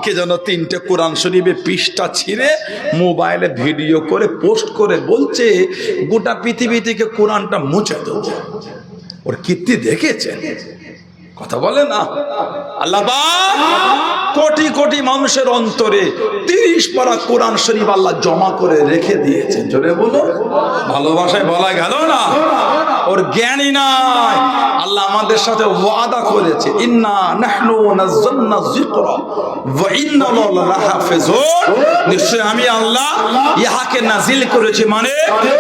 কে যেন 3টে কোরআন শরীফে পৃষ্ঠা ছিঁড়ে মোবাইলে ভিডিও করে পোস্ট করে বলছে গোটা পৃথিবী থেকে কোরআনটা মুছে দেব। ওর কীর্তি দেখেছেন? কথা বলে না। আল্লাহ পাক কোটি কোটি মানুষের অন্তরে 30 পারা কোরআন শরীফ আল্লাহ জমা করে রেখে দিয়েছেন। জোরে বলো, ভালোবাসায় বলা গেল না। ওর জ্ঞানী নাই। আল্লাহ আমাদের সাথে ওয়াদা করেছে, ইন্না নাহনু নাযালনা যিকরা ওয়া ইন্না লাহু লাহাফিজুন। নিশ্চয় আমি আল্লাহ ইহাকে নাজিল করেছি, মানে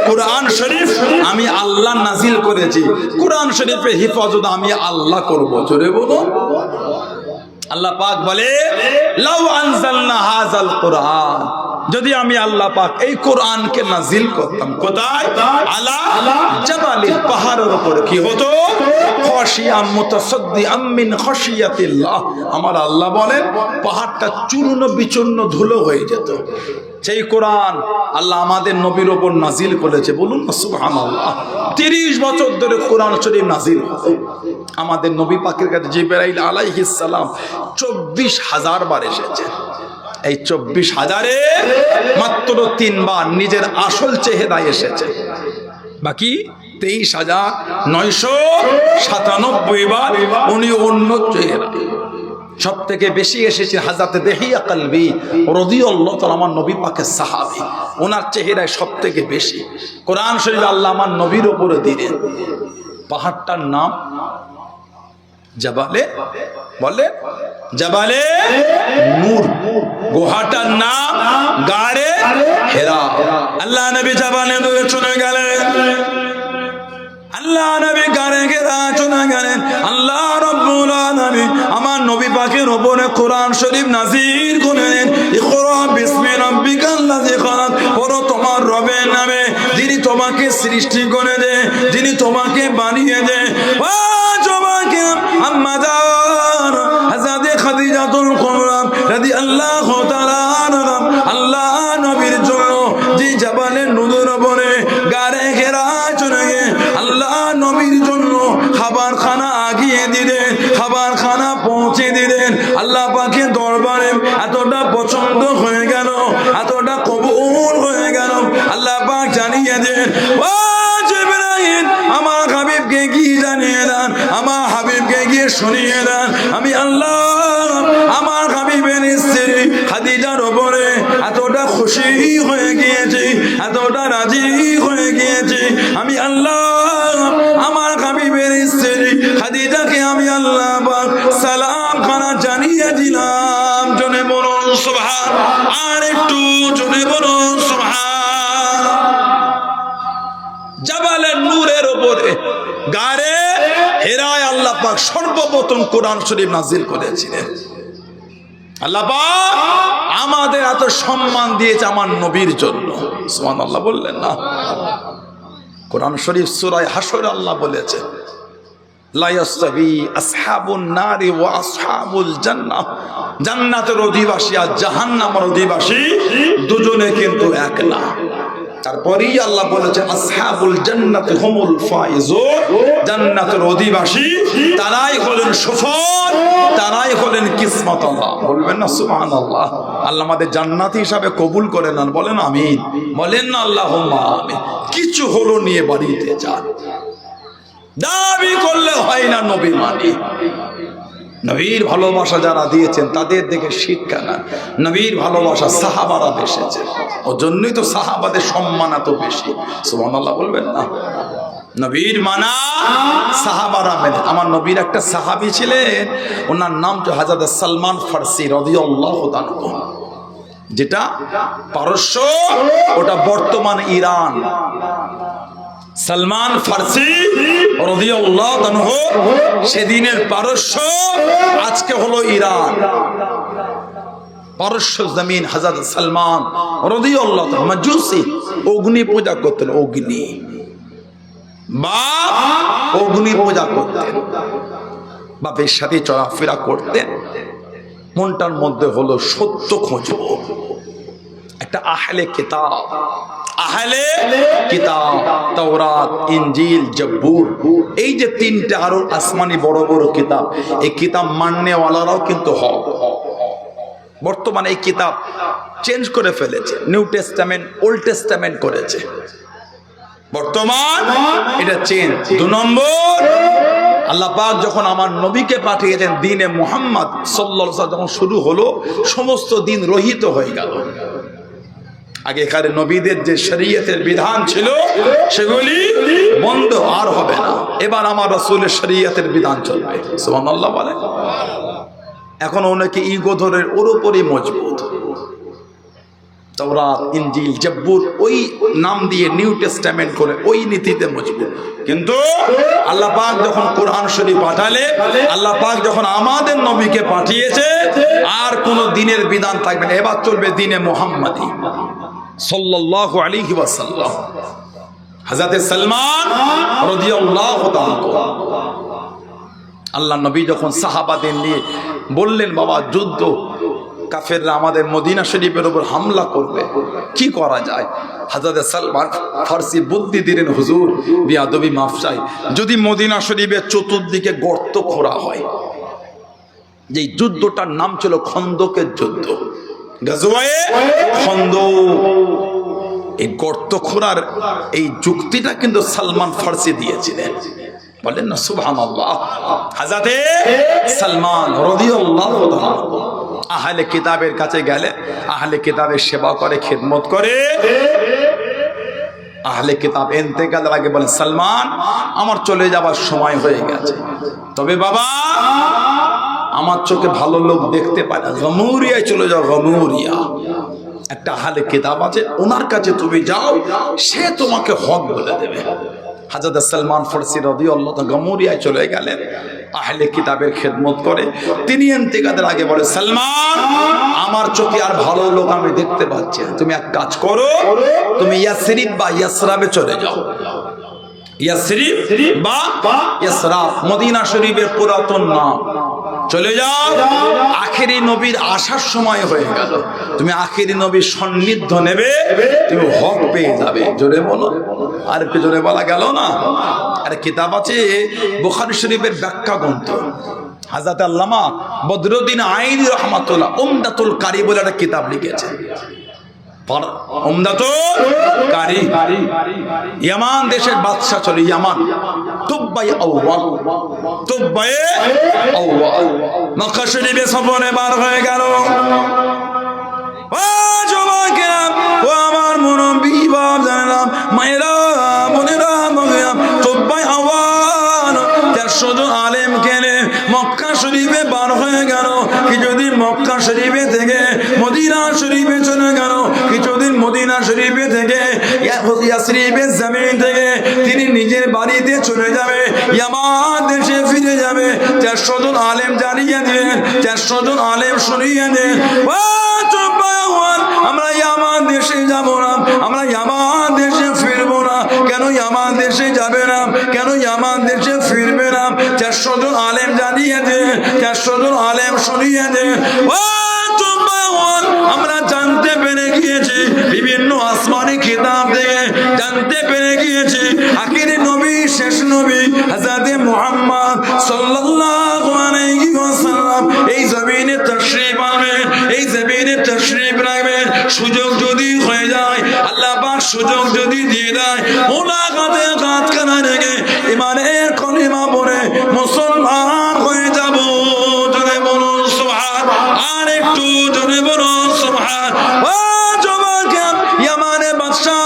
কোরআন শরীফ আমি আল্লাহ নাজিল করেছি। কোরআন শরীফের হিফাজত আমি আল্লাহ করব। জোরে বলো। আল্লাহ পাক বলে, লাউ আনজালনা হাযাল কোরআন, যদি আমি আল্লাহ পাক এই কোরআনকে নাজিল করতাম কোথায়? আলা জাবালিল, পাহাড়ের উপরে, কি হতো? খাশিয়াম মুতাসাদ্দিআম মিন খাশিয়াতিল্লাহ। আমার আল্লাহ বলেন পাহাড়টা চূর্ণ বিচূর্ণ ধুলো হয়ে যেত। সেই কোরআন আল্লাহ আমাদের নবীর ওপর নাজিল করেছে। বলুন না সুবহানাল্লাহ। 30 বছর ধরে কোরআন শরীফ নাজিল হয়। আমাদের নবী পাকের কাছে জিবরাইল আলাইহিস সালাম 24,000 বার এসেছে। এই 24,000-এ মাত্র 3 বার নিজের আসল চেহারায় এসেছে, বাকি 23,997 বার উনি অন্য চেহারা। সব থেকে বেশি এসেছে হাজরাতে দেহিয়া কালবি রাদিয়াল্লাহু তাআলা, আমার নবী পাকের সাহাবী। ওনার চেহারায় সব থেকে বেশি কোরআন শরীফ আল্লাহ আমার নবীর উপরে দিলেন। পাহাড়টার নাম জাবালে, বলে জাবালে নূর। গুহাটার নাম গাড়ে হেরা। আল্লাহ নবী জাবালে নূরে চলে গেলেন। আল্লাহ নবী গাড়ে হেরা চলে গেলেন। আল্লাহ রাব্বুল আলামিন আমার নবী পাকের উপরে কোরআন শরীফ নাযিল করলেন। ইকরা বিসমি রাব্বিকাল্লাযী খালাক, পড়ো তোমার রবের নামে যিনি তোমাকে সৃষ্টি করে দেয়, যিনি তোমাকে বানিয়ে দেয়। আম্মাদার হযরত খাদিজাতুল কুবরা রাদিয়াল্লাহু তাআলা আনহা আল্লাহ নবীর জন্য যে জাবালে নূরের উপরে গাড়ে ঘেরা চলে গিয়ে আল্লাহ নবীর জন্য খাবার খানা আগিয়ে দিলেন, খাবার খানা পৌঁছে দিলেন। আল্লাহ পাকের দরবারে এতটা পছন্দ হয়ে গেল, এতটা কবুল হয়ে গেল। আল্লাহ পাক জানিয়ে দেন, ও জিবরাইল আমার হাবিবকে কি জানিয়ে দেন, আমার হাবিবকে গিয়ে শুনিয়ে দেন, আমি আল্লাহ আমার হাবিবের স্ত্রী খাদিজার উপরে এতটা খুশি হয়ে গিয়েছি, এতটা রাজি হয়ে গিয়েছি। আমি আল্লাহ আমার হাবিবের স্ত্রী খাদিজাকে আমি আল্লাহ পাক সালাম খানা জানিয়ে দিলাম। জনে বলুন সুবহান, আর একটু জনে বলুন সুবহান। জাবালে নূরের উপরে গাড়ে হেরায় আল্লাহ পাক সর্বপ্রথম কোরআন শরীফ নাজিল করেছিলেন। আল্লাহ পাক আমাদের এত সম্মান দিয়েছে আমার নবীর জন্য। সুবহানাল্লাহ বললেন না? কোরআন শরীফ সূরা হাশর আল্লাহ বলেছে, লা ইয়াসতাবি আসহাবুন নারি ওয়া আসহাবুল জান্নাহ, জান্নাতের অধিবাসী আর জাহান্নামের অধিবাসী দুজনে কিন্তু এক না। তারপরেই আল্লাহ বলেছেন আসহাবুল জান্নাতি হুমুল ফাইজুন, জান্নাতের অধিবাসী তারাই হলেন সফল, তারাই হলেন কিসমত। আল্লাহ বলবেন না সুবহানাল্লাহ। আল্লাহ আমাদের জান্নাতি হিসাবে কবুল করে নেন, বলেন আমিন, বলেন না আল্লাহুম্মা আমিন। কিছু হলো নিয়ে বাড়িতে যান, দাবি করলে হয় না নবী মানি। নবীর ভালোবাসা যারা দিয়েছেন তাদের দেখে শিক্ষা না। নবীর ভালোবাসা সাহাবারা এসেছে, ওর জন্যই তো সাহাবাদের সম্মান এত বেশি। সুবহানাল্লাহ বলবেন না? নবীর মানা সাহাবারা মেনে। আমার নবীর একটা সাহাবী ছিলেন, ওনার নাম তো হযরত সালমান ফারসি রাদিয়াল্লাহু তাআলা, যেটা পারস্য, ওটা বর্তমান ইরান। সালমান ফারসি রাদিয়াল্লাহু আনহু সেদিনের পারস্য, আজকে হলো ইরান। পারস্য জমিন। হযরত সালমান রাদিয়াল্লাহু আনহু মাজুসি, অগ্নি পূজা করতেন। অগ্নি বা অগ্নি পূজা করতেন, বাপের সাথে চলাফেরা করতেন। মনটার মধ্যে হলো সত্য খুঁজব, একটা আহলে কিতাব, আহলে কিতাব, তাওরাত, ইনজিল, জব্বুর, এই যে 3টে আরো আসমানি বড় বড় কিতাব, এই কিতাব মাননেওয়ালারাও কিন্তু হক। বর্তমানে এই কিতাব চেঞ্জ করে ফেলেছে, নিউ টেস্টামেন্ট ওল্ড টেস্টামেন্ট করেছে, বর্তমান এটা চেঞ্জ। 2 নম্বর, আল্লাহ পাক যখন আমার নবীকে পাঠিয়েছেন, দ্বীনে মুহাম্মদ সাল্লাল্লাহু আলাইহি ওয়াসাল্লাম যখন শুরু হলো, সমস্ত দিন রহিত হয়ে গেল। আগেকার নবীদের যে শরীয়তের বিধান ছিল সেগুলি বন্ধ আর হবে না, এবার আমার রাসূলের শরীয়তের বিধান চলবে। সুবহানাল্লাহ বলেন। এখন অনেকে ইগো ধরে ওর উপরই মজবুত, তাওরাত, ইনজিল, জব্বুর ওই নাম দিয়ে নিউ টেস্টামেন্ট করে ওই নীতিতে মজবুত। কিন্তু আল্লাহ পাক যখন কোরআন শরীফ পাঠালে, আল্লাহ পাক যখন আমাদের নবীকে পাঠিয়েছে, আর কোন দিনের বিধান থাকবে না, এবার চলবে দ্বীনে মুহাম্মাদি সাল্লাল্লাহু আলাইহি ওয়াসাল্লাম। হযরত সালমান রাদিয়াল্লাহু তাআলা আল্লাহ নবী যখন সাহাবাদের নিয়ে বললেন, বাবা যুদ্ধ, কাফেররা আমাদের মদিনা শরীফের উপর হামলা করবে, কি করা যায়? হযরত সালমান ফারসি বুদ্ধি দিলেন, হুজুর বিয়াদবি মাফ চাই, যদি মদিনা শরীফের চতুর্দিকে গর্ত খোঁড়া হয়, যে যুদ্ধটার নাম ছিল খন্দকের যুদ্ধ, গাজওয়ায়ে খন্দক, এই গর্ত খোঁড়ার এই যুক্তিটা কিন্তু সালমান ফারসি দিয়েছিলেন। বলেন না সুবহানাল্লাহ। হযরত সালমান রাদিয়াল্লাহু তাআলা আহলে কিতাবের কাছে গেলে, আহলে কিতাবের সেবা করে, খিদমত করে। আহলে কিতাব ইন্তেকালের আগে বলেন, সালমান আমার চলে যাবার সময় হয়ে গেছে, তবে বাবা আমার চোখে ভালো লোক দেখতে পায় না, গমুরিয়ায় চলে যাও। গমুরিয়া একটা আহলে কিতাব আছে, ওনার কাছে তুমি যাও, সে তোমাকে হক বলে দেবে। হযরত সালমান ফারসি রাদিয়াল্লাহু তাআলা গমুরিয়ায় চলে গেলেন, আহলে কিতাবের খেদমত করে। তিনি ইন্তেকালের আগে বলে, সালমান আমার চোখে আর ভালো লোক আমি দেখতে পাচ্ছি না, তুমি এক কাজ করো, তুমি ইয়াসরিব বা ইয়াসরাবে চলে যাও। ইয়াসরিব বা ইয়াসরাব মদিনা শরীফের পুরাতন নাম, চলে যাও। আখেরি নবীর আসার সময় হয়ে গেল, তুমি আখেরি নবীর সান্নিধ্য নেবে, তুমি হক পেয়ে যাবে। জোরে বলো, আর একটু জোরে বলা গেল না? আরে কিতাব আছে বুখারী শরীফের ব্যাখ্যা গ্রন্থ, হযরত আল্লামা বদরুদ্দিন আইনি রাহমাতুল্লাহ উমদাতুল কারি বলে একটা কিতাব লিখেছে। উমদাতুল কারি, ইয়ামান দেশের বাদশা ছিল ইয়ামান, তুব্বাই আউয়াল, তুব্বাই আউয়াল মক্কা শরীফে সফরে বার হয়ে গেল। ও যুবকেরা, ও আমার মুরব্বি বাপ জানেন, মায়েরা, বোনেরা, তুব্বাই আউয়াল 400 জন আলেম কেনে মক্কা শরীফে বার হয়ে গেল। কিছুদিন মক্কা শরীফে থেকে মদিনা শরীফে চলে গেল, কিছুদিন মদিনা শরীফে থেকে ইয়াসরিবের জমিন থেকে তিনি নিজের বাড়িতে চলে যাবে, ইয়ামান দেশে ফিরে যাবে। 400 জন আলেম জানিয়ে দিলেন, 400 জন আলেম শুনিয়ে দেন, আমরা ইয়ামান দেশে যাব না, আমরা ইয়ামান দেশে ফিরবো না। কেন ইয়ামান দেশে যাবে না? কেন ইয়ামান দেশে ফিরবে না? 400 জন আলেম জানিয়ে দেন, 400 জন আলেম শুনিয়ে দেন। আমরা জানতে পেরে গিয়েছি, বিভিন্ন আসমানি কিতাব থেকে জানতে পেরে গিয়েছি, আখিরি নবী, শেষ নবী হযরত মুহাম্মদ সাল্লাল্লাহু আলাইহি ওয়াসাল্লাম এই জমিনে তাশরীফ আনবেন, এই জমিনে তাশরীফ রাখবেন। সুযোগ যদি হয়ে যায়, আল্লাহ পাক সুযোগ যদি দিয়ে দেয়, মুলাকাতে কাতখানা রেখে ইমানের কলিমা পড়ে মুসলমান হয়ে যাব। জোরে বলুন সুবহান, আর একটু জোরে বলুন সুবহান। ও যুবক, ইয়ামানের বাদশা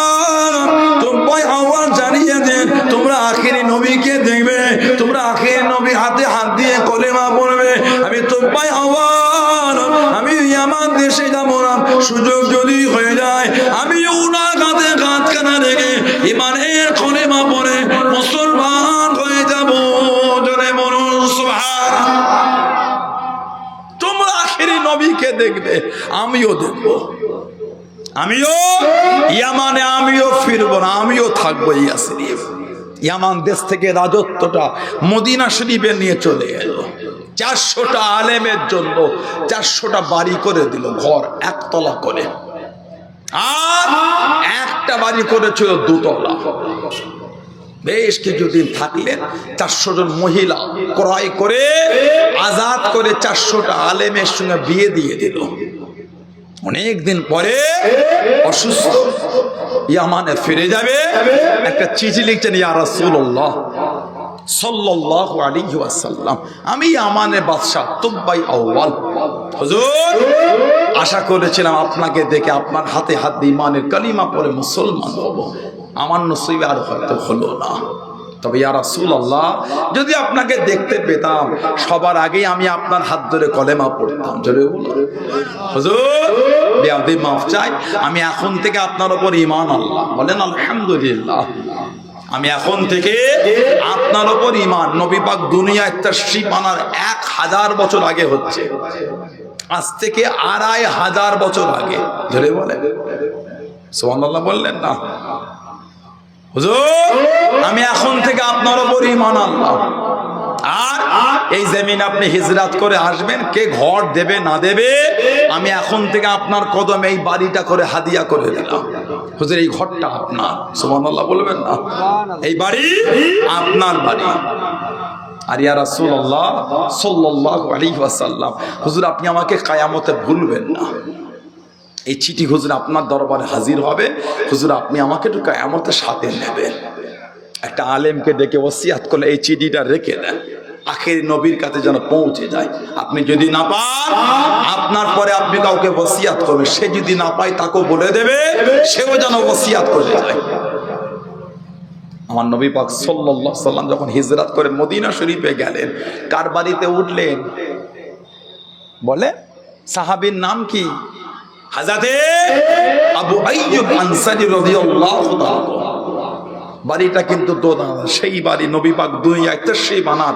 তুব্বাই আউয়াল জানিয়ে দেন, তোমরা আখিরি নবীকে দেখবে, তোমরা আখিরি নবী হাতে হাত দিয়ে কলিমা পড়বে। আমি তুব্বাই আউয়াল, আমি ইয়ামান দেশে যাব না, সুযোগ যদি হয়ে যায় আমি উনার কাঁধে কাঁধখানা রেখে ইমানের কলিমা পড়ে মুসলমান হয়ে যাব। জোরে বলুন সুবহান। তোমরা আখিরি নবীকে দেখবে, আমিও দেখব, আমিও ইয়ামানে, আমিও ফিরবো না, আমিও থাকবো ইয়াসরিব। ইয়ামান দেশ থেকে রাজত্বটা মদিনা শরীফে নিয়ে চলে এলো। 400টা আলেমের জন্য 400টা বাড়ি করে দিল, ঘর একতলা করে, আর একটা বাড়ি করেছিল 2 তলা। বেশ কিছুদিন থাকলেন, 400 জন মহিলা ক্রয় করে আজাদ করে 400টা আলেমের সঙ্গে বিয়ে দিয়ে দিল। অনেক দিন পরে অসুস্থ, ইয়ামানে ফিরে যাবে, একটা চিঠি লিখছেন, ইয়া রাসূলুল্লাহ সাল্লাল্লাহু আলাইহি ওয়াসাল্লাম, আমি ইয়ামানের বাদশা তুবাই আউয়াল, হুজুর আশা করেছিলাম আপনাকে দেখে আপনার হাতে হাত দিয়ে ইমানের কালিমা পড়ে মুসলমান হব, আমার নসিবে আর হয়তো হলো না। তবে ইয়া রাসূলুল্লাহ, যদি আপনাকে দেখতে পেতাম সবার আগেই আমি আপনার হাত ধরে কলেমা পড়তাম। জোরে বলুন হুজুর, বেয়াদবি মাফ চাই, আমি এখন থেকে আপনার উপর ঈমান আল্লাহ, বলেন আলহামদুলিল্লাহ, আমি এখন থেকে আপনার উপর ঈমান। নবী পাক দুনিয়া তাশরীফ আনার 1000 বছর আগে হচ্ছে, আজ থেকে 2500 বছর আগে। জোরে বলেন সুবহানাল্লাহ, বললেন না হুজুর, আমি এখন থেকে আপনার উপর ঈমান আনলাম। আর এই জমিন আপনি হিজরত করে আসবেন, কে ঘর দেবে না দেবে, আমি এখন থেকে আপনার কদমে এই বাড়িটা করে হাদিয়া করে দিলাম। হুজুর এই ঘরটা আপনার, সুবহানাল্লাহ বলবেন না, এই বাড়ি আপনার বাড়ি। আর ইয়া রাসূলুল্লাহ সাল্লাল্লাহু আলাইহি ওয়াসাল্লাম, হুজুর আপনি আমাকে কিয়ামতে ভুলবেন না, এই চিঠি হুজুর আপনার দরবারে হাজির হবে, হুজুর আপনি আমাকে একটু কিয়ামতের সাথে নেবেন। একটা আলেমকে ডেকে ওসিয়াত করলে এই চিঠিটা রেখে দেন, আখেরি নবীর কাছে যেন পৌঁছে যায়। আপনি যদি না পান, আপনার পরে আপনি কাউকে ওসিয়াত করবেন, সে যদি না পায় তাকেও বলে দেবে, সেও যেন ওসিয়াত করে যায়। আমার নবী পাক সাল্লাল্লাহু আলাইহি ওয়াসাল্লাম যখন হিজরত করে মদিনা শরীফে গেলেন, কার বাড়িতে উঠলেন বলে? সাহাবীর নাম কি? হযরতে আবু আইয়ুব আনসারী রাদিয়াল্লাহু তাআলা। বাড়িটা কিন্তু দোতলা, সেই বাড়ি নবী পাক দুনিয়ায় তাশরীফ আনার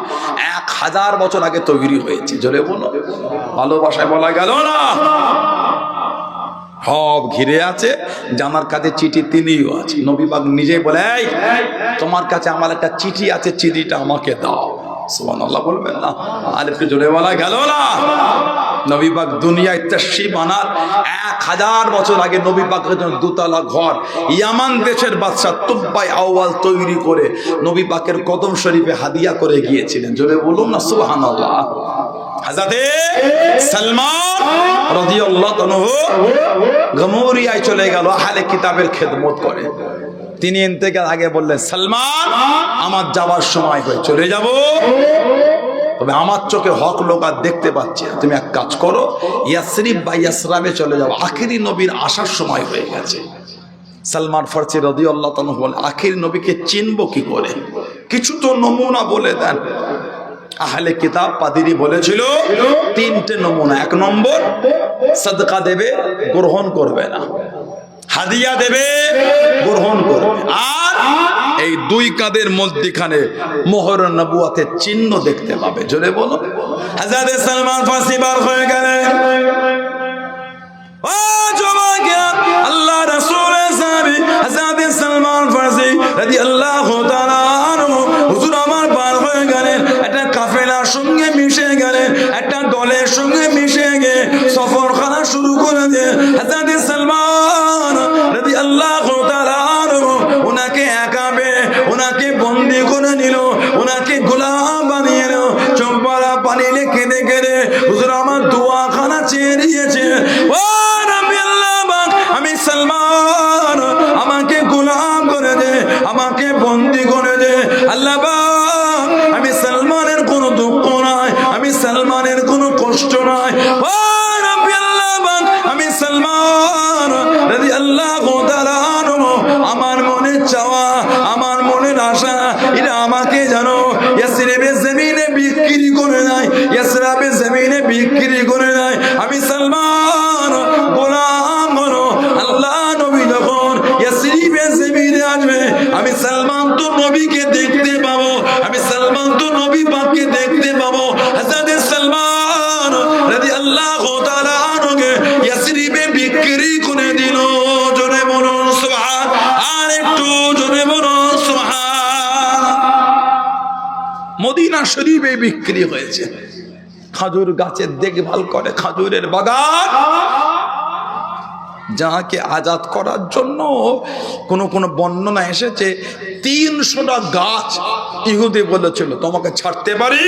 1000 বছর আগে তৈরি হয়েছে। জোরে বলো, ভালোবাসায় বলা গেল না। সব ঘিরে আছে, জানার কাছে চিঠি তিনিও আছে। নবী পাক নিজেই বলে, এই তোমার কাছে আমার একটা চিঠি আছে, চিঠিটা আমাকে দাও। সুবহানাল্লাহ বলবেন না, আর একটু জোরে বলা গেল না। নবী পাক দুনিয়ায় তাশরীফ আনার 1000 বছর আগে নবী পাকের জন্য দুতলা ঘর ইয়ামান দেশের বাদশা তুবাই আউয়াল তৈরি করে নবী পাকের কদম শরীফে হাদিয়া করে গিয়েছিলেন। জোরে বলুন না সুবহানাল্লাহ। হযরতে সালমান রাদিয়াল্লাহু আনহু গমুরিয়ায় চলে গেল আহলে কিতাবের খেদমত করে। তিনি ইন্তেকাল আগে বললেন, সালমান আমার যাওয়ার সময় হয়ে চলে যাব, তবে আমার চোখে হক লোক আর দেখতে পাচ্ছি না, তুমি এক কাজ করো, ইয়াসরিব বা ইয়াসরাবে চলে যাও, আখেরি নবীর আসার সময় হয়ে গেছে। সালমান ফারসি রাদিয়াল্লাহু তাআলা বলেন, আখেরি নবীকে চিনব কি করে? কিছু তো নমুনা বলে দেন। আহলে কিতাব পাদিরি বলেছিল 3টে নমুনা। 1 নম্বর, সাদকা দেবে, গ্রহণ করবে না, হাদিয়া দেবে, গ্রহণ করবে, আর এই 2 কাঁধের মধ্যখানে মোহর নবুয়তের চিহ্ন দেখতে পাবে। জোরে বলো। হযরত সালমান ফারসি বার হয়ে গেলেন, ও জমাকে আল্লাহ রাসূলের সাহাবী হযরত সালমান ফারসি রাদিয়াল্লাহু তাআলা আনহু হুজুর আমার বার হয়ে গেলেন, একটা কাফেলার সঙ্গে মিশে গেলেন, একটা দলের সঙ্গে মিশে গিয়ে সফরখানা শুরু করে দিয়ে হযরত সালমান রাদিয়াল্লাহু তাআলা আনহু ওনাকে একাবে, ওনাকে বন্দী করে নিল, ওনাকে গোলাম বানিয়ে নিল, চম্পারা পানি লেখে কেঁদে হুজুর আমার দোয়াখানা চেয়ে দিয়েছে, ও নবী আল্লাহ আমি সালমান, আমাকে গোলাম করে দে, আমাকে বন্দী করে দে আল্লাহ পাক, আমি সালমানের কোনো দুঃখ নাই, আমি সালমানের কোনো কষ্ট নাই, ও নবী আল্লাহ আমি সালমান রাদিয়াল্লাহু তাআলা আনহু আমার মনে চাওয়া, আমার মনের আশা, এটা আমাকে জানো ইয়াসরিবের জমিনে বিক্রি করে নাই, ইয়াসরাবের জমিনে বিক্রি করে নাই, আমি সালমান গোলাম হলো। আল্লাহ নবী যখন ইয়াসরিবের জমিনে আসবে, আমি সালমান তো নবীকে দেখতে পাবো, আমি সালমান তো নবী পাককে দেখতে পাবো। হযরত সালমান রাদিয়াল্লাহু তাআলা আনহুকে ইয়াসরিবে বিক্রি করে দিল। জোরে বলুন সুবহান, আর একটু জোরে বলুন সুবহান। মদিনা শরীফে বিক্রি হয়েছে। খাজুর গাছের দেখভাল করে, খাজুরের বাগান, যাকে আজাদ করার জন্য কোন কোন বর্ণনা এসেছে 300টা গাছ ইহুদি বলেছিল তোমাকে ছাড়তে পারি,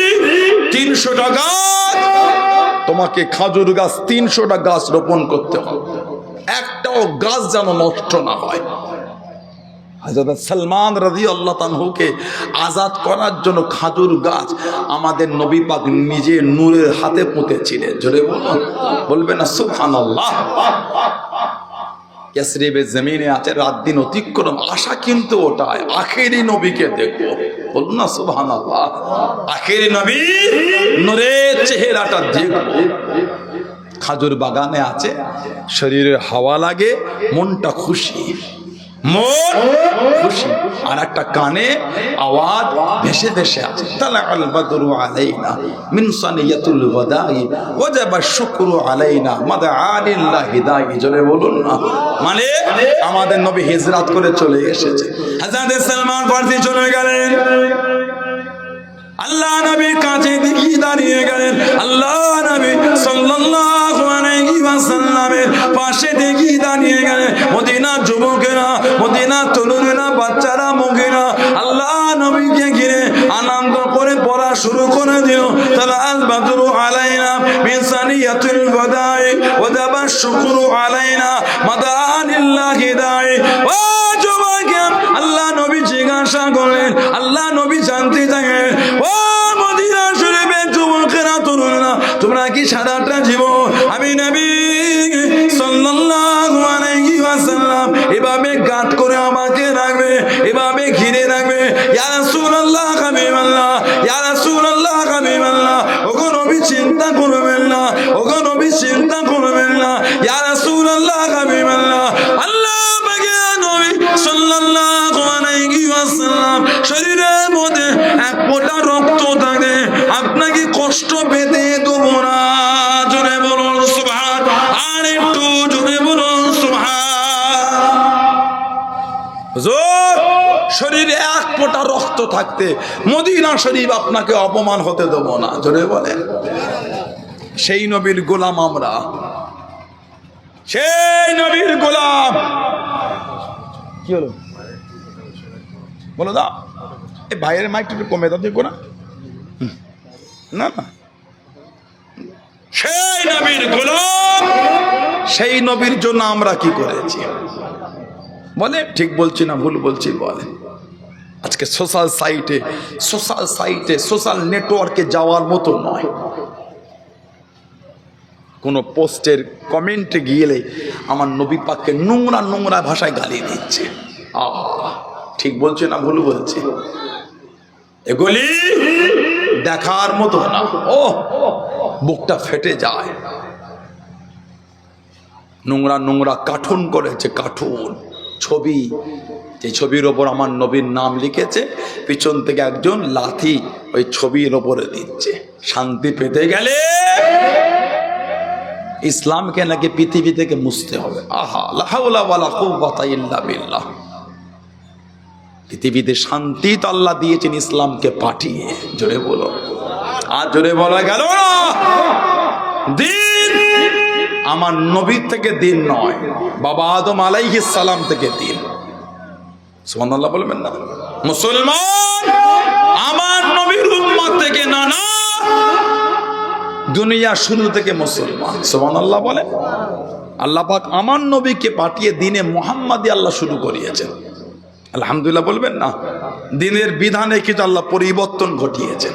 300টা গাছ তোমাকে খেজুর গাছ 300টা গাছ রোপণ করতে হবে, একটাও গাছ যেন নষ্ট না হয়। হযরত সালমান রাদিয়াল্লাহু তাআলাকে আজাদ করার জন্য খেজুর গাছ আমাদের নবী পাক নিজে নূরের হাতে পুঁতেছিলেন। জোরে বলবেন না সুবহানাল্লাহ। ইয়াসরিবের জমিনে আছে রাত দিন অতিক্রম, আশা কিন্তু ওটাই আখেরি নবীকে দেখবো। বলুন না সুবহানাল্লাহ। আখেরি নবী নূরের চেহারাটা দেখবো। খেজুর বাগানে আছে, শরীরে হাওয়া লাগে, মনটা খুশি, মন খুশি, আর একটা কানে আওয়াজ ভেসে ভেসে আছে, তালাআল বাদরু আলাইনা মিন সানিয়াতুল ওয়াদাই ওয়াজাবা শুকরু আলাইনা মাদআলিল্লাহি দাই। জোরে বলুন না। মানে আমাদের নবী হিজরত করে চলে এসেছে। হযরত সালমান ফারসি চলে গেলেন, আল্লাহ নবীর কাছে দিকে দাঁড়িয়ে গেলেন, আল্লাহ নবী সাল্লাল্লাহু আলাইহি ওয়াসাল্লামের পাশে দিকে দাঁড়িয়ে গেলেন। মদিনার যুবকেরা, মদিনার তরুণেরা, বাচ্চারা, মুগিরা আল্লাহ নবীকে ঘিরে আনন্দ করে পড়া শুরু করে দিও। তালাল বাদরু আলাইনা মিন সানিয়াতুল ওয়াদাই ওয়াজাবা শুকরু আলাইনা মাদানিল্লাহি দাই। ও যুবক, আল্লাহ নবী জিজ্ঞাসা করলেন, আল্লাহ নবী জানতে চাইলেন, ও মদিনা শরীফের যুবকেরা, তরুণরা, তোমরা কি সারাটা জীবন আমি নবী সাল্লাল্লাহু আলাইহি ওয়াসাল্লাম এভাবে গাঁট করে আমাকে রাখবে, এভাবে ঘিরে রাখবে? ইয়া রাসূলুল্লাহ হাবিবাল্লাহ, ইয়া রাসূলুল্লাহ হাবিবাল্লাহ, ওগো নবী চিন্তা করবেন না, ওগো নবী চিন্তা করবেন না, ইয়া রাসূলুল্লাহ হাবিবাল্লাহ। আল্লাহ পাকের নবী সাল্লাল্লাহু আলাইহি ওয়াসাল্লাম শরীরের মধ্যে এক ফোঁটা রক্ত থাকে, আপনাকে কষ্ট পেতে দেবো না। জোরে বলুন সুবহান, আর একটু জোরে বলুন সুবহান। হুজুর, শরীরে এক ফোঁটা রক্ত থাকতে মদিনা শরীফ আপনাকে অপমান হতে দেবো না। জোরে বলেন। সেই নবীর গোলাম আমরা, সেই নবীর গোলাম। কি হলো বলো দা, এই ভাইয়ের মাইকটা একটু কমে দাও, দেখো না না না। সেই নবীর গোলাম, সেই নবীর জন্য আমরা কি করেছি বলে? ঠিক বলছি না ভুল বলছি বলে? আজকে সোশ্যাল সাইটে সোশ্যাল নেটওয়ার্কে যাওয়ার মতো নয়। কোনো পোস্টের কমেন্টে গিয়েলে আমার নবী পাককে নোংরা নোংরা ভাষায় গালি দিচ্ছে। ঠিক বলছে না ভুল বলছে? এগুলি দেখার মতো না। ও বুকটা ফেটে যায়। নোংরা নোংরা কার্টুন করেছে, কার্টুন ছবি, যে ছবির ওপর আমার নবীর নাম লিখেছে, পিছন থেকে একজন লাথি ওই ছবির ওপরে দিচ্ছে। শান্তি পেতে গেলে ইসলামকে নাকি পৃথিবী থেকে মুছতে হবে। আহা, লা হাওলা ওয়ালা কুওয়াতা ইল্লা বিল্লাহ। পৃথিবীতে শান্তি তো আল্লাহ দিয়েছেন ইসলামকে পাঠিয়ে। জোরে বলো, আর জোরে বলা গেল না। দিন আমার নবীর থেকে দিন নয়, বাবা আদম আলাইহিস সালাম থেকে দিন। সুবহানাল্লাহ বলবেন না? মুসলমান আমার নবীর উম্মত থেকে না, না, দুনিয়া শুরু থেকে মুসলমান। সুবহানাল্লাহ বলে। আল্লাহ পাক আমার নবীকে পাঠিয়ে দিনে মুহাম্মাদি আল্লাহ শুরু করিয়েছেন। আলহামদুলিল্লাহ বলবেন না? দিনের বিধানে কিন্তু আল্লাহ পরিবর্তন ঘটিয়েছেন।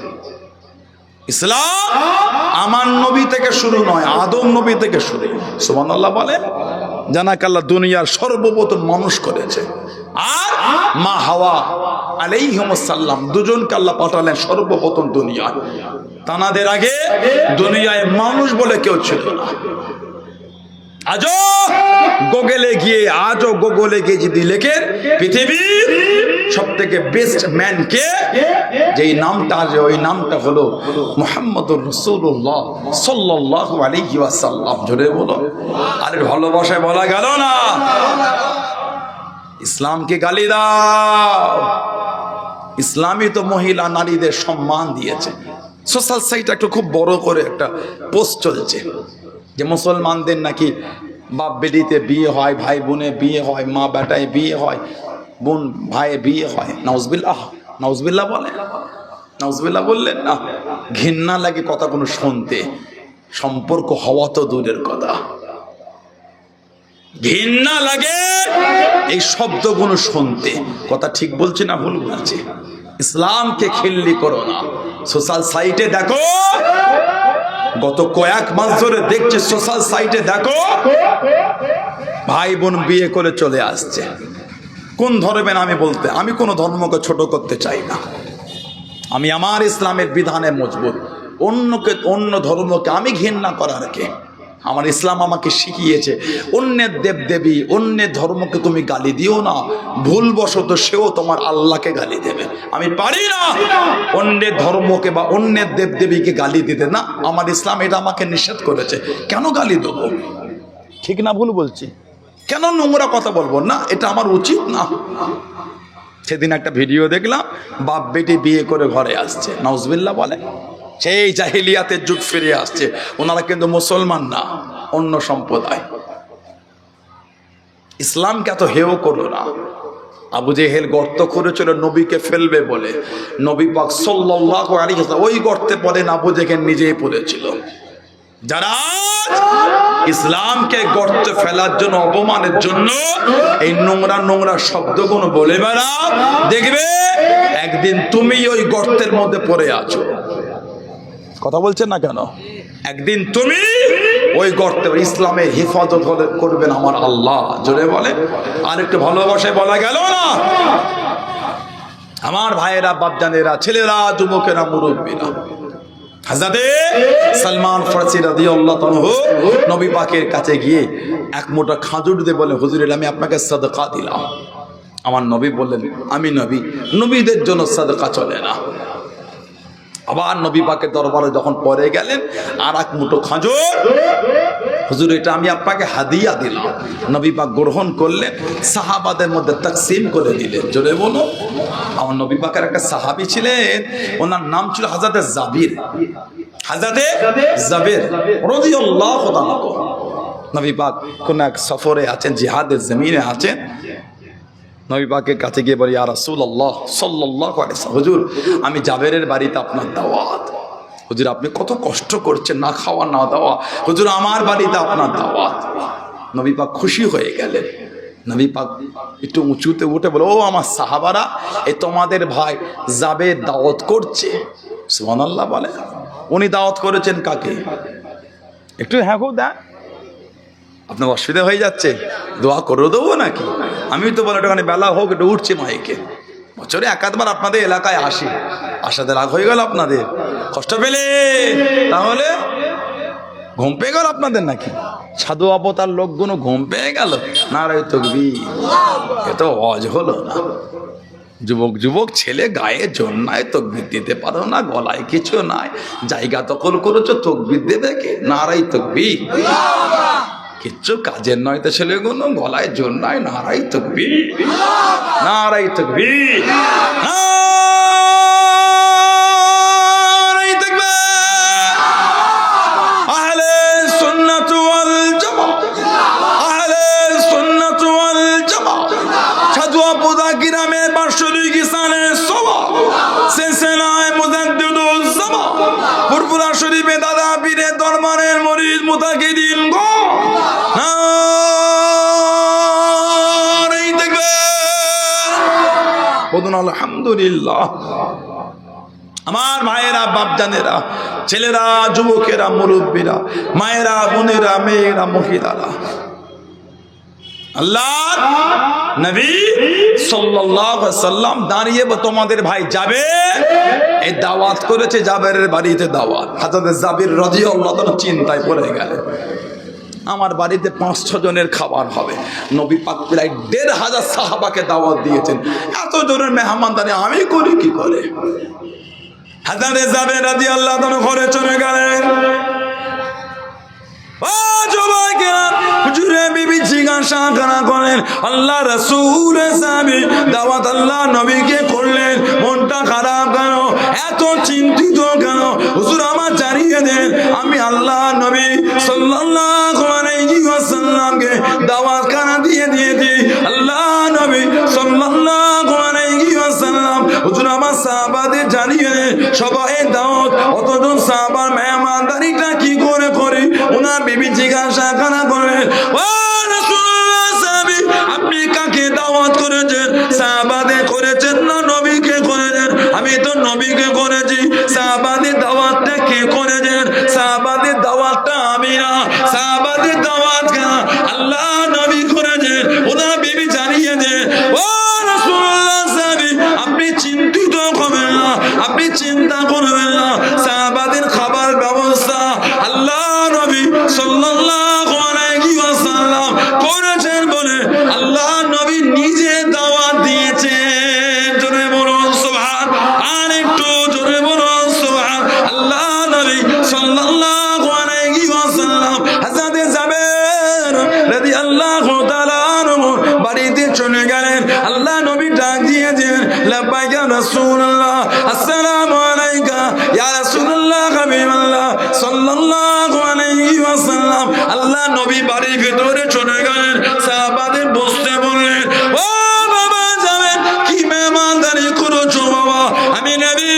ইসলাম আমার নবী থেকে শুরু নয়, আদম নবী থেকে শুরু। সুবহানাল্লাহ বলেন। জানাক আল্লাহ দুনিয়ার সর্বপ্রথম মানুষ করেছে, আর মা হাওয়া আলাইহিস সালাম দুজনকে আল্লাহ পাঠালেন সর্বপ্রথম দুনিয়ায়। তানাদের আগে দুনিয়ায় মানুষ বলে কেউ ছিল না। আজও গুগলে গিয়ে যদি লেখেন পৃথিবীর সব থেকে বেস্ট ম্যান কে, যেই নামটা আছে ওই নামটা হলো মুহাম্মদুর রাসূলুল্লাহ সাল্লাল্লাহু আলাইহি ওয়াসাল্লাম। জোরে বলো। আরে ভালোবাসায় বলা গেল না? ইসলামকে গালি দাও। ইসলামই তো মহিলা নারীদের সম্মান দিয়েছে। সোশ্যাল সাইটে একটু খুব বড় করে একটা পোস্ট চলছে যে মুসলমানদের নাকি বাপ বেটিতে বিয়ে হয়, ভাই বোনে বিয়ে হয়, মা বেটায় বিয়ে হয়, বোন ভাইয়ে বিয়ে হয়। নাউজুবিল্লাহ, নাউজুবিল্লাহ বলে, নাউজুবিল্লাহ বললেন না? ঘৃণা লাগে কথাগুলো শুনতে। সম্পর্ক হওয়া তো দূরের কথা, ঘৃণা লাগে এই শব্দগুলো শুনতে। কথা ঠিক বলছি না ভুল বলছি? ইসলামকে খিল্লি করো না। সোশ্যাল সাইটে দেখো, গত কয়েক মাস ধরে দেখছি সোশ্যাল সাইটে দেখো ভাই বোন বিয়ে করে চলে আসছে। কোন ধর্মের আমি বলতে, আমি কোনো ধর্মকে ছোট করতে চাই না। আমি আমার ইসলামের বিধানে মজবুত। অন্য ধর্মকে আমি ঘৃণা করার কে? আমার ইসলাম আমাকে শিখিয়েছে অন্যের দেবদেবী, অন্যের ধর্মকে তুমি গালি দিও না, ভুলবশত সেও তোমার আল্লাহকে গালি দেবে। আমি পারি না অন্যের ধর্মকে বা অন্যের দেবদেবীকে গালি দিতে, না, আমার ইসলাম এটা আমাকে নিষেধ করেছে। কেন গালি দেবো? ঠিক না ভুল বলছি? কেন নোংরা কথা বলবো? না, এটা আমার উচিত না। সেদিন একটা ভিডিও দেখলাম, বাপ বেটি বিয়ে করে ঘরে আসছে, নাউজুবিল্লাহ বলে। সেই জাহিলিয়াতের যুগ ফিরে আসছে। ওনারা কিন্তু মুসলমান না, অন্য সম্প্রদায়। ইসলামকে এত হেয় করো না। আবু জেহেল গর্ত করেছিল নবীকে ফেলবে বলে, নবী পাক সাল্লাল্লাহু আলাইহি ওয়াসাল্লাম ওই গর্তে পড়েন, আবু জেহেল নিজেই পড়েছিল। যারা ইসলামকে গর্তে ফেলার জন্য, অপমানের জন্য এই নোংরা নোংরা শব্দগুলো বলে বেড়াও, দেখবে একদিন তুমি ওই গর্তের মধ্যে পড়ে আছো। কথা বলছেন না কেন? একদিন তুমি ওই গর্তে, ইসলামের হেফাজত করবেন আমার আল্লাহ। জোরে বলে, আর একটু ভালোবাসায় বলা গেল না? আমার ভাইয়েরা, বাপজানেরা, ছেলেরা, যুবকেরা, মুরব্বীরা, হযরতে সালমান ফারসি রাদিয়াল্লাহু আনহু নবী পাকের কাছে গিয়ে এক মুঠো খাজুর দিয়ে বলে, হুজুর আমি আপনাকে সাদকা দিলাম। আমার নবী বললেন, আমি নবী, নবীদের জন্য সাদকা চলে না। আবার নবী পাকের দরবারে যখন পরে গেলেন, আর এক মুঠো খাজুর, হুজুর এটা আমি আপনাকে হাদিয়া দিলাম। নবী পাক গ্রহণ করলেন, সাহাবাদের মধ্যে তাকসিম করে দিলেন। জোরে বলো। আমার নবী পাকের একটা সাহাবী ছিলেন, ওনার নাম ছিল হযরতে জাবির। হযরতে জাবির রাদিয়াল্লাহু তাআলা। নবী পাক কোন এক সফরে আছেন, জিহাদের জমিনে আছেন। নবী পাকের কাছে গিয়ে বলি, ইয়া রাসূলুল্লাহ সাল্লাল্লাহু আলাইহি ওয়াসাল্লাম, হুজুর আমি জাবেরের বাড়িতে আপনার দাওয়াত। হুজুর আপনি কত কষ্ট করছেন, না খাওয়া না দাওয়া, হুজুর আমার বাড়িতে আপনার দাওয়াত। নবী পাক খুশি হয়ে গেলেন। নবী পাক একটু উঁচুতে উঠে বলে, ও আমার সাহাবারা, এই তোমাদের ভাই জাবের দাওয়াত করছে। সুবহানাল্লাহ বলে। উনি দাওয়াত করেছেন কাকে? একটু হ্যাঁ গো দেন। আপনার অসুবিধা হয়ে যাচ্ছে, দোয়া করে দেবো নাকি? আমি তো বলে একটুখানি বেলা হোক, একটু উঠছে মাইকে। বছরে একাধবার আপনাদের এলাকায় আসি, আসাতে রাগ হয়ে গেল আপনাদের, কষ্ট পেলে, তাহলে ঘুম পেয়ে গেল আপনাদের নাকি? সাধু অবতার লোকগুলো ঘুম পেয়ে গেল? নারায়ে তাকবীর। এ তো ওয়াজ হলো না। যুবক ছেলে গায়ে জন্নায় তকবীর দিতে পারো না, গলায় কিছু নাই, জায়গা দখল করেছো, তকবীর দেবে কে? নারায়ে তাকবীর। কিচ্ছু কাজের নয় তো ছেলেগুলো, গলায় জোর নাই, নারায়ে তাকবীর, নারায়ে তাকবীর, নারায়ে তাকবীর। আহলে সুন্নাত ওয়াল জামাত, আহলে সুন্নাত ওয়াল জামাত। সাধু আবুদা গ্রামের বার্ষিক ইসানে সওয়া সিলসিলায়ে মুজাদ্দিদুজ জামান, ফুরফুরা শরীফে দাদা পীরের দরবারের মুরিদ মুতাকিদিন গো, নারায়ে তাকবীর। বলুন আলহামদুলিল্লাহ। আমার ভাইয়েরা, বাপজানেরা, ছেলেরা, যুবকেরা, মুরব্বীরা, মায়েরা, বোনেরা, মেয়েরা, মহিলারা, আল্লাহ নবী সাল্লাল্লাহু আলাইহি ওয়াসাল্লাম দাঁড়িয়ে তোমাদের ভাই যাবে এই দাওয়াত করেছে, জাবেরের বাড়িতে দাওয়াত। হযরত জাবির রাদিয়াল্লাহু তাআলা চিন্তায় পড়ে গেলেন, আমার বাড়িতে 5-6 জনের খাবার হবে। নবী পাক প্রায় 1500 সাহাবাকে দাওয়াত দিয়েছেন, এত জনের মেহমানদারি আমি করি কি করে? হযরত জাবির রাদিয়াল্লাহু তাআলা ঘরে চলে গেলেন। আল্লাহ রাসূল সাহাবী দাওয়াত আল্লাহ নবীকে করলেন, মনটা খারাপ কেন, এত চিন্তিত কেন? হুজুর আমার জানিয়ে দেন, আমি আল্লাহ নবী সাল্লাল্লাহু আলাইহি ওয়াসাল্লামকে দাওয়াত খানা দিয়ে দিয়েছি। আল্লাহ নবী সাল্লাল্লাহু আলাইহি ওয়াসাল্লাম হুজুর আমার সাহাবাদের জানিয়ে দেন, সবাই দাওয়াত, অতজন সাহাবার মেহমানদারিটা কি করে করে কাজটা আল্লাহ নবী করেছেন, ওনার বিবি জানিয়েছে, ও রাসূলুল্লাহ সাহাবী আপনি চিন্তিত করবেন না, আপনি চিন্তা করবেন না, সাহাবাদের খাবার ব্যবস্থা আল্লাহ নবী সাল্লাল্লাহু আলাইহি ওয়াসাল্লাম করেছেন বলে আল্লাহ নবী নিজে দাওয়াত দিয়েছেন। জোরে বলুন সুবহান, আর একটু জোরে বলুন সুবহান। আল্লাহ নবী সাল্লাল্লাহু আলাইহি ওয়াসাল্লাম হযরত জাবের রাদিয়াল্লাহু তাআলা আনহু বাড়িতে চলে গেলেন। আল্লাহ নবী ডাক দিয়েছেন, লাব্বাইকা রাসূলুল্লাহ, আসসালামু আলাইকা ইয়া রাসূলুল্লাহ হাবিবাল্লাহ সাল্লাল্লাহু আলাইহি ওয়াসাল্লাম। আল্লাহ নবী বাড়ির ভিতরে চলে গেলেন, সাহাবাদের বসতে বললেন, ও বাবা যাবেন কি মেহমানদারি করেছো বাবা, আমি নবী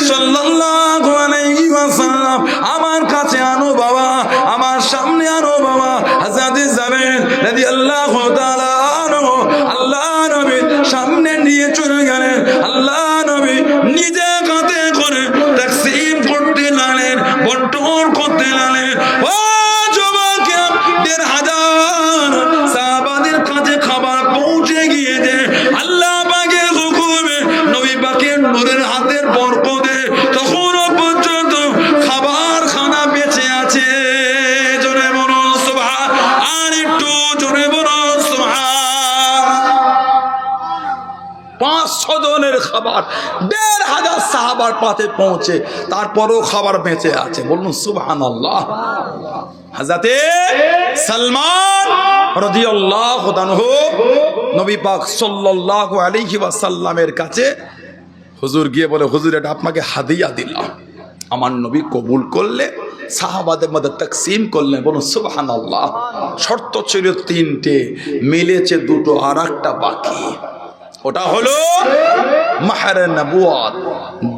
সাল্লাল্লাহু আলাইহি ওয়াসাল্লাম আমার কাছে আনো বাবা, আমার সামনে আনো বাবা। হযরত যাবেন রাদিয়াল্লাহু তাআলা আনহু আল্লাহ নবী সামনে নিয়ে চলে গেলেন। আল্লাহ নবী নিজে হাতে করে তাকসীম করতে লাগলেন, বন্টন করতে লাগলেন। ও যুবক, ১৫০০ সাহাবাদের কাছে খাবার পৌঁছে গিয়েছে। আল্লাহ পাকের হুকুমে নবী পাকের নূরের হাতের বরকতে তখনও পর্যন্ত খাবার খানা বেঁচে আছে। জোরে বলুন সুবহান, আর একটু জোরে বলুন সুবহান। ৫০০ জনের খাবার ১৫০০ সাহাবার পাতে পৌঁছে, তারপরও খাবার বেঁচে আছে। বলুন সুবহানাল্লাহ। হযরতে সালমান রাদিয়াল্লাহু আনহু নবী পাক সাল্লাল্লাহু আলাইহি ওয়াসাল্লামের কাছে হুজুর গিয়ে বলে, হুজুর এটা আপনাকে হাদিয়া দিলাম, আমার নবী কবুল করলে সাহাবাদের মধ্যে তাকসীম করলেন। বলুন সুবহানাল্লাহ। শর্ত ছিল ৩টে, মিলেছে 2টো, আর একটা বাকি। ওটা হলো মাহরে নবুয়ত,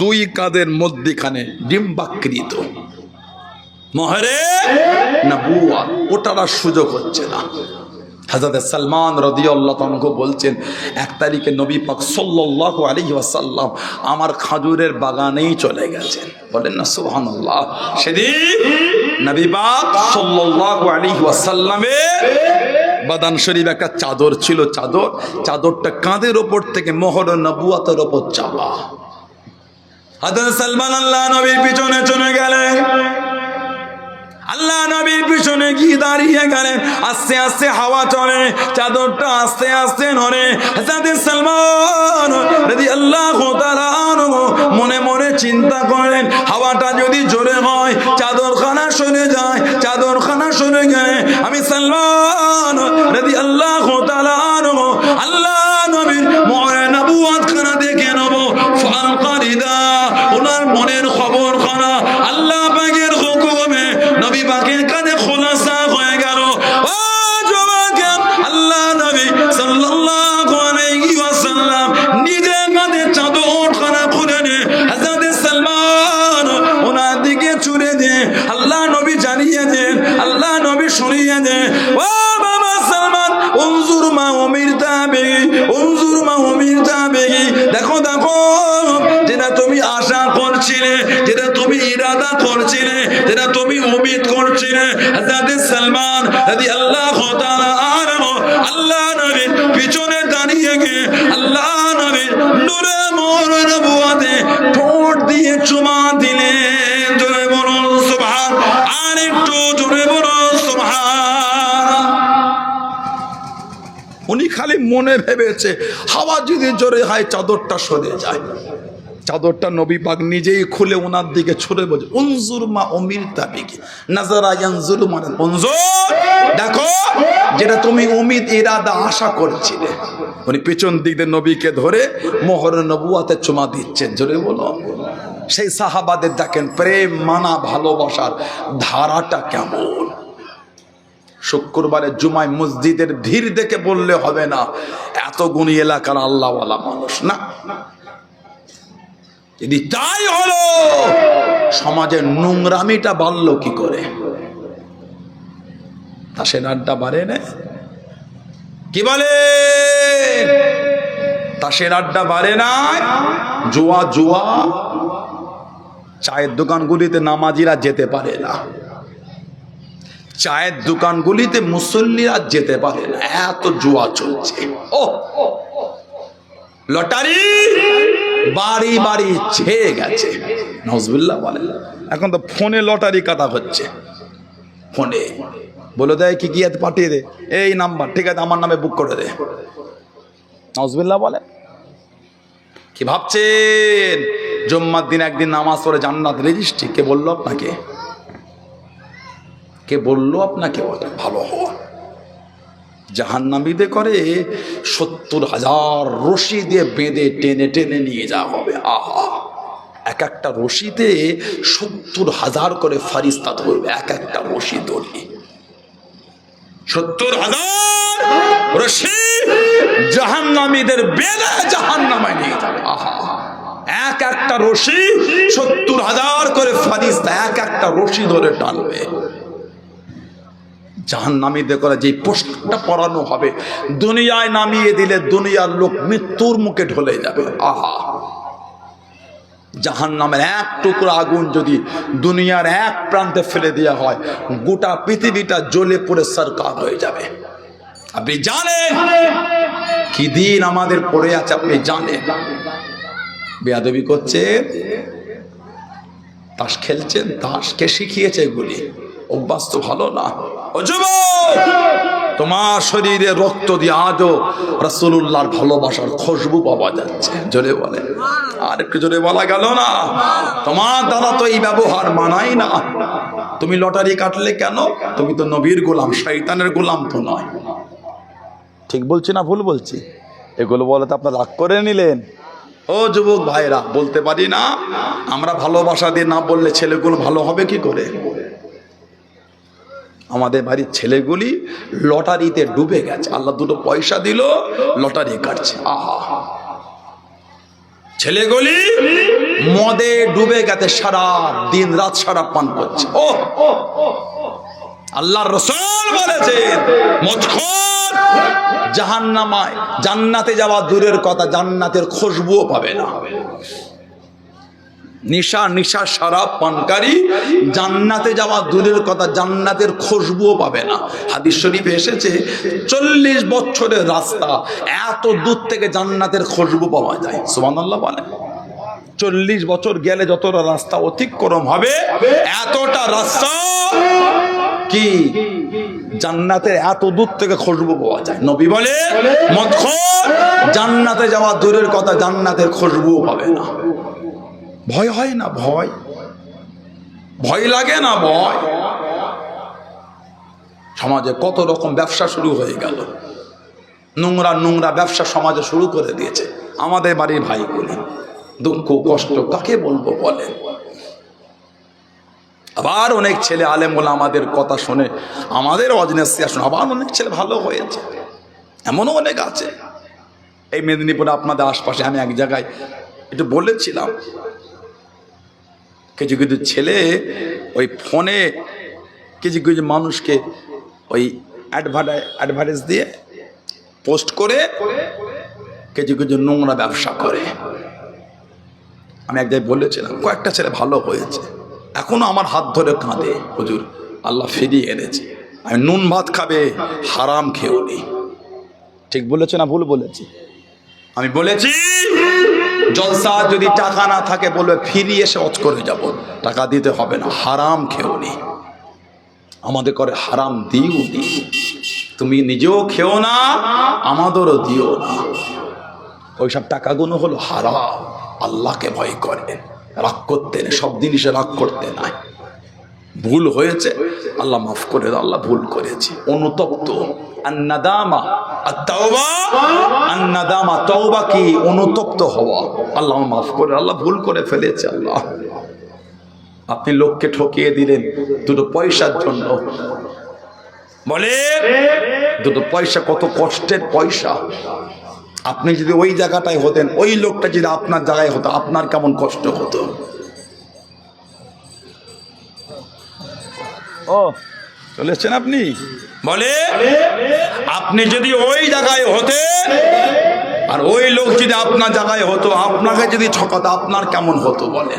2 কাঁধের মধ্যখানে ডিম্বাকৃত মাহরে নবুয়ত, ওটার আর সুযোগ হচ্ছে না। হযরত সালমান রাদিয়াল্লাহু আনহু বলছেন, 1 তারিখে নবী পাক সাল্লাল্লাহু আলাইহি ওয়াসাল্লাম আমার খাজুরের বাগানেই চলে গেছেন। বলেন না সুবহানাল্লাহ। সেদিন নবী পাক সাল্লাল্লাহু আলাইহি ওয়াসাল্লামের বাদান শরীফ একটা চাদর ছিল, চাদরটা কাঁধের ওপর থেকে মোহর নবুয়তের ওপর চাপা। হযরত সালমান আল্লাহ নবীর পিছনে চলে গেলেন। আল্লাহ নবীর পিছনে গিয়ে দাঁড়িয়ে গেলেন। আস্তে আস্তে হাওয়া চলে, চাদরটা আস্তে আস্তে নড়ে। হযরত সালমান রাদিয়াল্লাহু তাআলা আনহু মনে মনে চিন্তা করেন, হাওয়াটা যদি জোরে হয় চাদরখানা সরে যায়, চাদরখানা সরে গেলে আমি সালমান রাদিয়াল্লাহু তাআলা আনহু আল্লাহ নবীর মোহরে নবুয়ত খানা দেখে নেব। ফালকারিদা, ওনার মনের খবর খানা আল্লাহ পাকের হুকুমে নবী পাকের কানে খোলাসা হয়ে গেল। ও যুবক, আল্লাহ নবী সাল্লাল্লাহু আলাইহি ওয়াসাল্লাম নিজে কাঁধে চাদরখানা খুলে নিয়ে হযরত সালমান ওনার দিকে ছুড়ে দিয়ে আল্লাহ নবী জানিয়ে দেন, আল্লাহ নবী শুনিয়ে দেন, ও বাবা সালমান, উনজুর মা উমিরতা বিহি, উনজুর মা উমিরতা বিহি, দেখো দেখো যেটা তুমি আশা করছিলে, যেটা তুমি ইরাদা করছিলে, যেটা তুমি উম্মীদ করছিলে। হযরত সালমান রাদিয়াল্লাহু তাআলা আনহু আল্লাহ নবীর পিছনে দাঁড়িয়ে গিয়ে আল্লাহ নবীর নূরে মোহর নবুয়তে ঠোঁট দিয়ে চুমা দিলেন। জোরে বলুন সুবহান, আর একটু জোরে বলুন সুবহান। উনি খালি মনে ভেবেছে হাওয়া যদি জোরে হয় চাদরটা সরে যায়। চাদরটা নবী পাক নিজেই খুলে ওনার দিকে ছুড়ে বলছে, উনজুর মা উমিরতা বিহি, নাযারা ইয়ানজুরু মানে উনজুর, দেখো যেটা তুমি উম্মীদ ইরাদা আশা করছিলে। উনি পেছন দিক দিয়ে নবীকে ধরে মোহরে নবুয়তে চুমা দিচ্ছেন। জোরে বলো। সেই সাহাবাদের দেখেন প্রেম, মানা, ভালোবাসার ধারাটা কেমন। শুক্রবারে জুমায় মসজিদের ভিড় দেখে বললে হবে না এত গুণী এলাকার আল্লাহওয়ালা মানুষ না। যদি তাই হলো, সমাজের নোংরামিটা বাড়লো কি করে? তাসের আড্ডা বাড়ে না? কি বলে? তাসের আড্ডা বাড়ে না? জুয়া, জুয়া, চায়ের দোকানগুলিতে নামাজিরা যেতে পারে না। চায়ের দোকানগুলিতে মুসল্লিরা যেতে পারে না, এত জুয়া চলছে। ও লটারি বাড়ি বাড়ি ছেয়ে গেছে, নাউজুবিল্লাহ বলে। এখন তো ফোনে লটারি কাটা হচ্ছে, ফোনে বলে দেয় কি কি পাঠিয়ে দে এই নাম্বার, ঠিক আছে আমার নামে বুক করে দে, নাউজুবিল্লাহ বলে। কি ভাবছেন জুম্মার দিন একদিন নামাজ পড়ে জান্নাত রেজিস্ট্রি? কে বললো আপনাকে? কে বললো আপনাকে ভালো হওয়া? জাহান্নামীদের করে 70,000 রশি দিয়ে বেঁধে টেনে টেনে নিয়ে যাওয়া হবে। আহা, এক একটা রশিতে 70,000 করে ফারিস্তা ধরবে, এক একটা রশি ধরি 70,000 রশি জাহান্নামীদের বেঁধে জাহান্নামে নিয়ে যাবে। আহা, এক একটা রশি 70,000 করে ফারিস্তা এক একটা রশি ধরে টানবে। জাহান্নামীদের করে যে পোস্টটা পড়ানো হবে, দুনিয়ায় নামিয়ে দিলে দুনিয়ার লোক মৃত্যুর মুখে ঢলে যাবে। আহা, জাহান্নামের এক টুকরা আগুন যদি দুনিয়ার এক প্রান্তে ফেলে দেওয়া হয়, গোটা পৃথিবীটা জ্বলে পড়ে সরকার হয়ে যাবে। আপনি জানেন কি দিন আমাদের পড়ে আছে? আপনি জানেন? বেয়াদবি করছেন, তাস খেলছেন। তাস কে শিখিয়েছে? এগুলি অভ্যাস তো ভালো না। ও যুবক, তোমার শরীরে রক্ত দিয়ে আজও রাসূলুল্লাহর ভালোবাসার খুশবু পাওয়া যাচ্ছে। জোরে বলে, আর একটু জোরে বলা গেল না? তোমার দ্বারা তো এই ব্যবহার মানাই না। তুমি লটারি কাটলে কেন? তুমি তো নবীর গোলাম, শয়তানের গোলাম তো নয়। ঠিক বলছি না ভুল বলছি? এগুলো বলে তো আপনার রাগ করে নিলেন। ও যুবক ভাইরা, বলতে পারি না? আমরা ভালোবাসা দিয়ে না বললে ছেলেগুলো ভালো হবে কি করে? আমাদের বাড়ির ছেলেগুলি লটারিতে ডুবে গেছে। আল্লাহ দুটো পয়সা দিল, লটারি কাটছে। আহা, ছেলেগুলি মদে ডুবে গেছে, সারা দিন রাত সারা পান করছে। ও আল্লাহর রাসূল বলেছেন মদখোর জাহান্নামায়, জান্নাতে যাওয়া দূরের কথা, জান্নাতের খুশবুও পাবে না। নিশা শরাব পানকারী জান্নাতে যাওয়া দূরের কথা, জান্নাতের খুশবুও পাবে না। হাদিস শরীফে এসেছে 40 বছরের রাস্তা, এত দূর থেকে জান্নাতের খুশবু পাওয়া যায়। সুবহানাল্লাহ বলে। 40 বছর গেলে যতটা রাস্তা অতিক্রম হবে, এতটা রাস্তা কি জান্নাতের এত দূর থেকে খুশবু পাওয়া যায়। নবী বলে মদখোর জান্নাতে যাওয়া দূরের কথা, জান্নাতের খুশবুও পাবে না। ভয় হয় না? ভয় লাগে না? ভয়। সমাজে কত রকম ব্যবসা শুরু হয়ে গেল, নোংরা ব্যবসা সমাজে শুরু করে দিয়েছে আমাদের বাড়ির ভাইগুলি। দুঃখ কষ্ট কাকে বলবো বলেন? আবার অনেক ছেলে আলেম বলে আমাদের কথা শুনে, আমাদের অজনেসিয়া শুনে আবার অনেক ছেলে ভালো হয়েছে, এমনও অনেক আছে। এই মেদিনীপুরে আপনাদের আশপাশে আমি এক জায়গায় একটু বলেছিলাম, কিছু কিছু ছেলে ওই ফোনে কিছু কিছু মানুষকে ওই অ্যাডভার্টাইজ দিয়ে পোস্ট করে কিছু কিছু নোংরা ব্যবসা করে। আমি এক জায়গায় বলেছিলাম, কয়েকটা ছেলে ভালো হয়েছে, এখনো আমার হাত ধরে কাঁদে, হুজুর আল্লাহ ফিরিয়ে এনেছে। আমি নুন ভাত খাবে হারাম খেয়েও নি। ঠিক বলেছে না ভুল বলেছি? আমি বলেছি জলসা যদি টাকা না থাকে বলবে ফিরিয়ে এসে অজ করে যাব, টাকা দিতে হবে না, হারাম খেও নি। আমাদের করে হারাম দিও নি, তুমি নিজেও খেও না, আমাদেরও দিও না। ওইসব টাকাগুলো হলো হারাম। আল্লাহকে ভয় করেন, রাগ করতেন, সব জিনিসে রাগ করতে নাই। ভুল হয়েছে আল্লাহ মাফ করে দাও, আল্লাহ ভুল করেছি। অনুতপ্ত, আন্নাদামা আত-তাওবা, আন্নাদামা তওবা কি? অনুতপ্ত হওয়া। আল্লাহ মাফ করে, আল্লাহ ভুল করে ফেলেছে। আল্লাহ আপনি লোককে ঠকিয়ে দিলেন দুটো পয়সার জন্য। বলে দুটো পয়সা কত কষ্টের পয়সা। আপনি যদি ওই জায়গাটায় হতেন, ওই লোকটা যদি আপনার জায়গায় হতো, আপনার কেমন কষ্ট হতো? ও চলে এসছেন আপনি? বলে আপনি যদি ওই জায়গায় হতেন আর ওই লোক যদি আপনার জায়গায় হতো, আপনাকে যদি ঠকাতো, আপনার কেমন হতো? বলে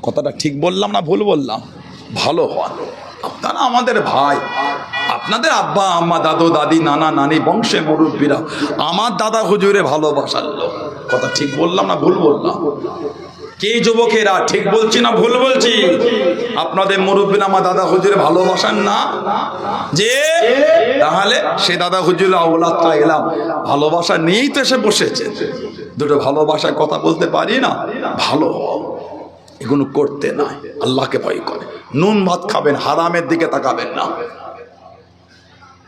কথাটা ঠিক বললাম না ভুল বললাম? ভালো হন। আপনারা আমাদের ভাই, আপনাদের আব্বা আম্মা দাদু দাদি নানা নানি বংশে মুরব্বীরা আমার দাদা হুজুরে ভালোবাসার লোক। কথা ঠিক বললাম না ভুল বললাম? কে যুবকেরা ঠিক বলছি না ভুল বলছি? আপনাদের মুরব্বীরা আমার দাদা হুজুরে ভালোবাসান না? যে তাহলে সে দাদা হুজুর আওলাদটা এলাম ভালোবাসা নিয়েই তো এসে বসেছে। দুটো ভালোবাসার কথা বলতে পারি না? ভালো হও, এগুলো করতে নাই, আল্লাহকে ভয় করে। নুন ভাত খাবেন, হারামের দিকে তাকাবেন না।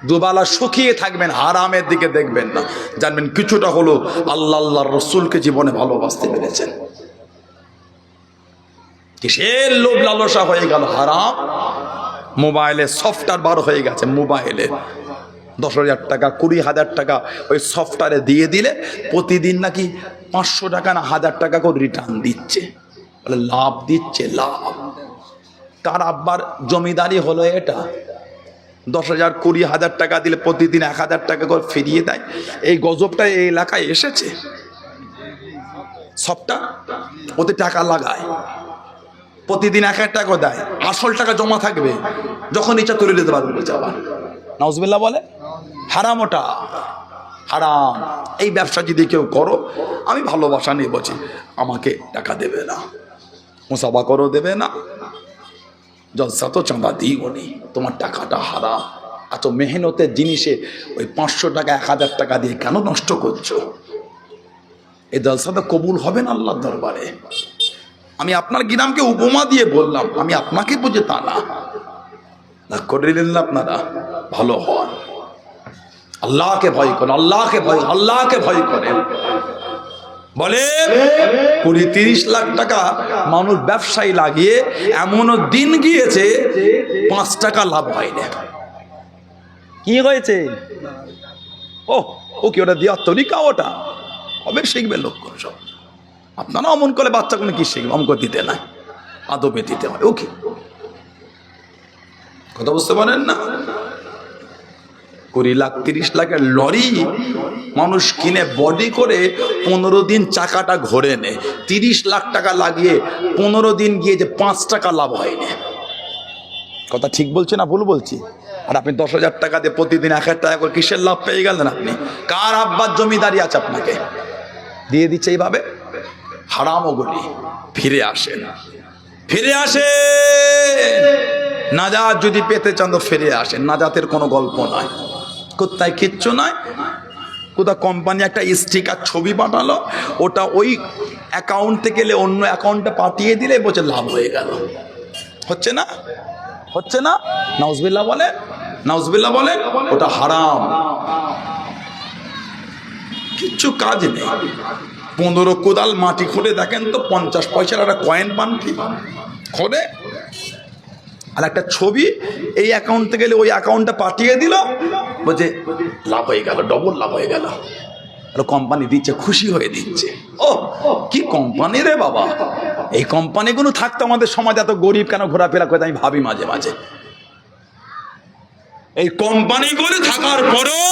দুবেলা শুকিয়ে থাকবেন, হারামের দিকে দেখবেন না। জানবেন কিছুটা হলো আল্লাহ আল্লাহর রসুলকে জীবনে ভালোবাসতে পেরেছেন। কিসের লোভ লালসা হয়ে গেল? হারাম। মোবাইলে সফটওয়্যার বার হয়ে গেছে, মোবাইলে 10,000 টাকা 20,000 টাকা ওই সফটওয়্যারে দিয়ে দিলে প্রতিদিন নাকি 500 টাকা না 1000 টাকা করে রিটার্ন দিচ্ছে। বলে লাভ দিচ্ছে, লাভ। তার আব্বার জমিদারি হলো এটা। 10,000 20,000 টাকা দিলে প্রতিদিন 1,000 টাকা করে ফিরিয়ে দেয়। এই গজবটা এই এলাকায় এসেছে। সবটা ওতে টাকা লাগায়, প্রতিদিন 1,000 টাকা দেয়, আসল টাকা জমা থাকবে, যখন ইচ্ছা তুলে দিতে পারবে। যাবার নাউজুবিল্লাহ বলে হারাম, ওটা হারাম। এই ব্যবসা যদি কেউ করো, আমি ভালোবাসা নিয়ে বলছি, আমাকে টাকা দেবে না, মুসাফা করো দেবে না, জলসা তো চাঁদা দিও নি, তোমার টাকাটা হারাম। এত মেহনতের জিনিসে ওই 500 টাকা 1,000 টাকা দিয়ে কেন নষ্ট করছো? এই জলসা তো কবুল হবে না আল্লাহর দরবারে। আমি আপনার গ্রামকে উপমা দিয়ে বললাম, আমি আপনাকে বুঝে তা না। করে নিলেন না আপনারা? ভালো হন, আল্লাহকে ভয় করেন, আল্লাহকে ভয়, আল্লাহকে ভয় করেন। বলে 20-30 লাখ টাকা মানুষ ব্যবসায়ী লাগিয়ে এমনও দিন গিয়েছে 5 টাকা লাভ হয়নি। কি হয়েছে? ও কি ওটা দেওয়ার তরিকা? ওটা কবে শিখবে লোক সব? আপনারা অমন করে বাচ্চাগুলো কি শিখবে? অঙ্ক দিতে নাই, আদবে দিতে হয়। ওকে, কথা বুঝতে পারেন না? 20 লাখ 30 লাখের লরি মানুষ কিনে বডি করে 15 দিন চাকাটা ঘোরে নেয়। 30 লাখ টাকা লাগিয়ে 15 দিন গিয়ে যে 5 টাকা লাভ হয়নি। কথা ঠিক বলছি না ভুল বলছি? আর আপনি 10,000 টাকা দিয়ে প্রতিদিন 1,000 টাকা করে কিসের লাভ পেয়ে গেলেন আপনি? কার আব্বার জমিদারি আছে আপনাকে দিয়ে দিচ্ছে এইভাবে? হারাম ওগুলি। ফিরে আসেন, ফিরে আসেন। নাজাত যদি পেতে চান তো ফিরে আসেন। নাজাতের কোনো গল্প নয়, কোথায় কিচ্ছু নয়। কোথাও কোম্পানি একটা স্টিকার ছবি পাঠালো, ওটা ওই অ্যাকাউন্ট থেকে গেলে অন্য অ্যাকাউন্টে পাঠিয়ে দিলে বলছে লাভ হয়ে গেল। হচ্ছে না? হচ্ছে না? নাউজুবিল্লাহ বলে, নাউজুবিল্লাহ বলে। ওটা হারাম, কিচ্ছু কাজ নেই। 15 কোদাল মাটি খুঁড়ে দেখেন তো 50 পয়সার একটা কয়েন পান কি? খোঁড়ে আর একটা ছবি এই অ্যাকাউন্ট থেকে গেলে ওই অ্যাকাউন্টটা পাঠিয়ে দিল, বলছে লাভ হয়ে গেল, ডবল লাভ হয়ে গেল। আর কোম্পানি দিচ্ছে, খুশি হয়ে দিচ্ছে। ও কি কোম্পানি রে বাবা! এই কোম্পানিগুলো থাকতো আমাদের সমাজে এত গরিব কেন ঘোরাফেরা করে? আমি ভাবি মাঝে মাঝে, এই কোম্পানিগুলো থাকার পরও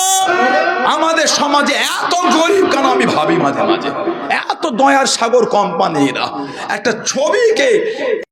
আমাদের সমাজে এত গরিব কেন? আমি ভাবি মাঝে মাঝে, এত দয়ার সাগর কোম্পানিরা একটা ছবিকে